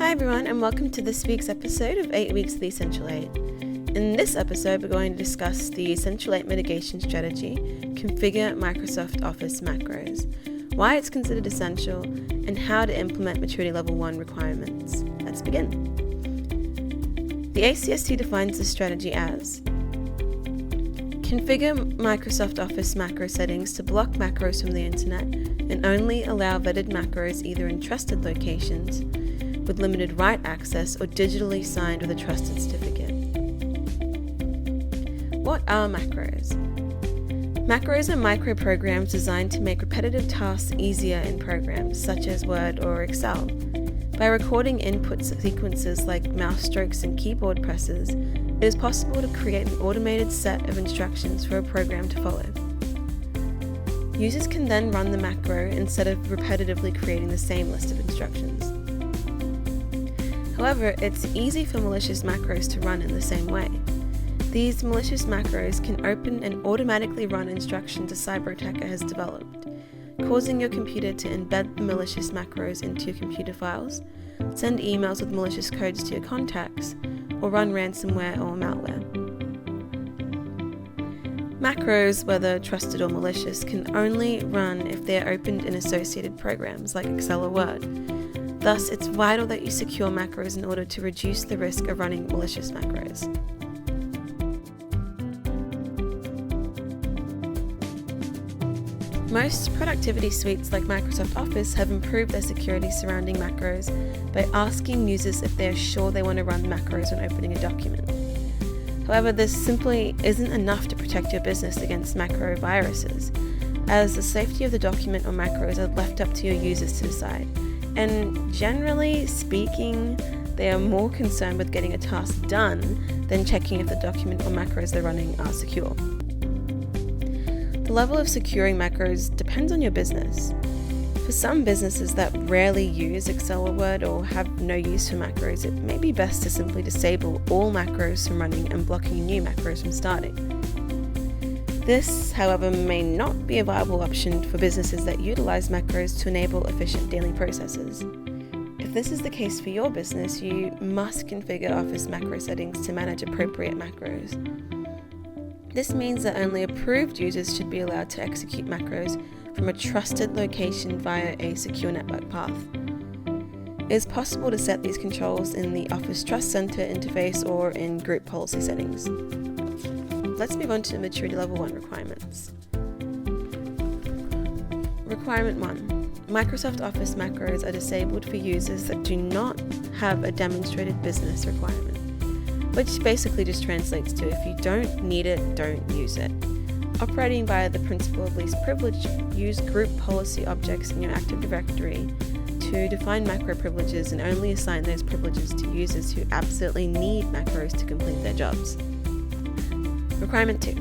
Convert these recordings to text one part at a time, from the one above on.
Hi everyone, and welcome to this week's episode of 8 Weeks of the Essential 8. In this episode, we're going to discuss the Essential 8 mitigation strategy, configure Microsoft Office macros, why it's considered essential, and how to implement Maturity Level 1 requirements. Let's begin. The ACST defines this strategy as configure Microsoft Office macro settings to block macros from the internet and only allow vetted macros either in trusted locations with limited write access or digitally signed with a trusted certificate. What are macros? Macros are micro-programs designed to make repetitive tasks easier in programs such as Word or Excel. By recording input sequences like mouse strokes and keyboard presses, it is possible to create an automated set of instructions for a program to follow. Users can then run the macro instead of repetitively creating the same list of instructions. However, it's easy for malicious macros to run in the same way. These malicious macros can open and automatically run instructions a cyber attacker has developed, causing your computer to embed the malicious macros into your computer files, send emails with malicious codes to your contacts, or run ransomware or malware. Macros, whether trusted or malicious, can only run if they are opened in associated programs like Excel or Word. Thus, it's vital that you secure macros in order to reduce the risk of running malicious macros. Most productivity suites like Microsoft Office have improved their security surrounding macros by asking users if they are sure they want to run macros when opening a document. However, this simply isn't enough to protect your business against macro viruses, as the safety of the document or macros are left up to your users to decide. And generally speaking, they are more concerned with getting a task done than checking if the document or macros they're running are secure. The level of securing macros depends on your business. For some businesses that rarely use Excel or Word or have no use for macros, it may be best to simply disable all macros from running and blocking new macros from starting. This, however, may not be a viable option for businesses that utilize macros to enable efficient daily processes. If this is the case for your business, you must configure Office macro settings to manage appropriate macros. This means that only approved users should be allowed to execute macros from a trusted location via a secure network path. It is possible to set these controls in the Office Trust Center interface or in group policy settings. Let's move on to Maturity Level 1 requirements. Requirement 1. Microsoft Office macros are disabled for users that do not have a demonstrated business requirement, which basically just translates to if you don't need it, don't use it. Operating via the principle of least privilege, use group policy objects in your Active Directory to define macro privileges and only assign those privileges to users who absolutely need macros to complete their jobs. Requirement 2.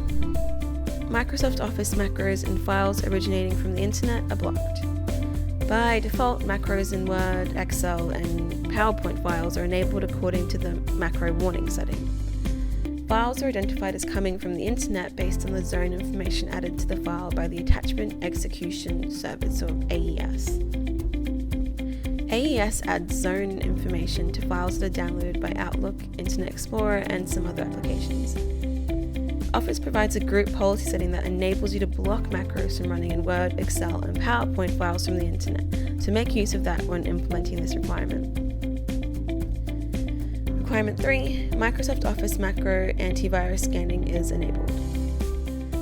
Microsoft Office macros and files originating from the internet are blocked. By default, macros in Word, Excel, and PowerPoint files are enabled according to the macro warning setting. Files are identified as coming from the internet based on the zone information added to the file by the Attachment Execution Service, or AES. AES adds zone information to files that are downloaded by Outlook, Internet Explorer, and some other applications. Office provides a group policy setting that enables you to block macros from running in Word, Excel, and PowerPoint files from the internet, so make use of that when implementing this requirement. Requirement 3. Microsoft Office macro antivirus scanning is enabled.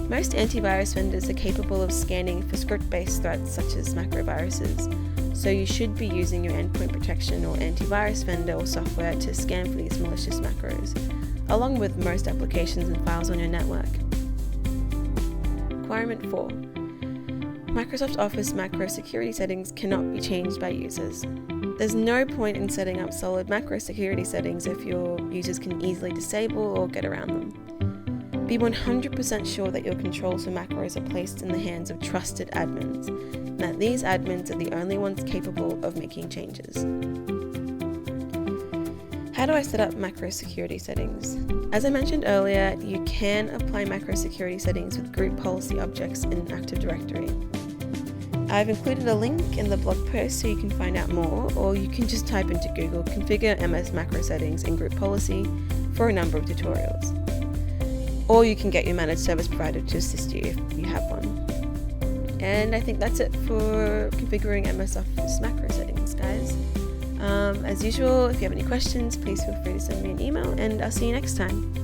Most antivirus vendors are capable of scanning for script-based threats such as macroviruses, so you should be using your endpoint protection or antivirus vendor or software to scan for these malicious macros, along with most applications and files on your network. Requirement 4. Microsoft Office macro security settings cannot be changed by users. There's no point in setting up solid macro security settings if your users can easily disable or get around them. Be 100% sure that your controls for macros are placed in the hands of trusted admins, and that these admins are the only ones capable of making changes. How do I set up macro security settings? As I mentioned earlier, you can apply macro security settings with group policy objects in Active Directory. I've included a link in the blog post so you can find out more, or you can just type into Google configure MS macro settings in group policy for a number of tutorials. Or you can get your managed service provider to assist you if you have one. And I think that's it for configuring MS Office macro settings, guys. As usual, if you have any questions, please feel free to send me an email, and I'll see you next time.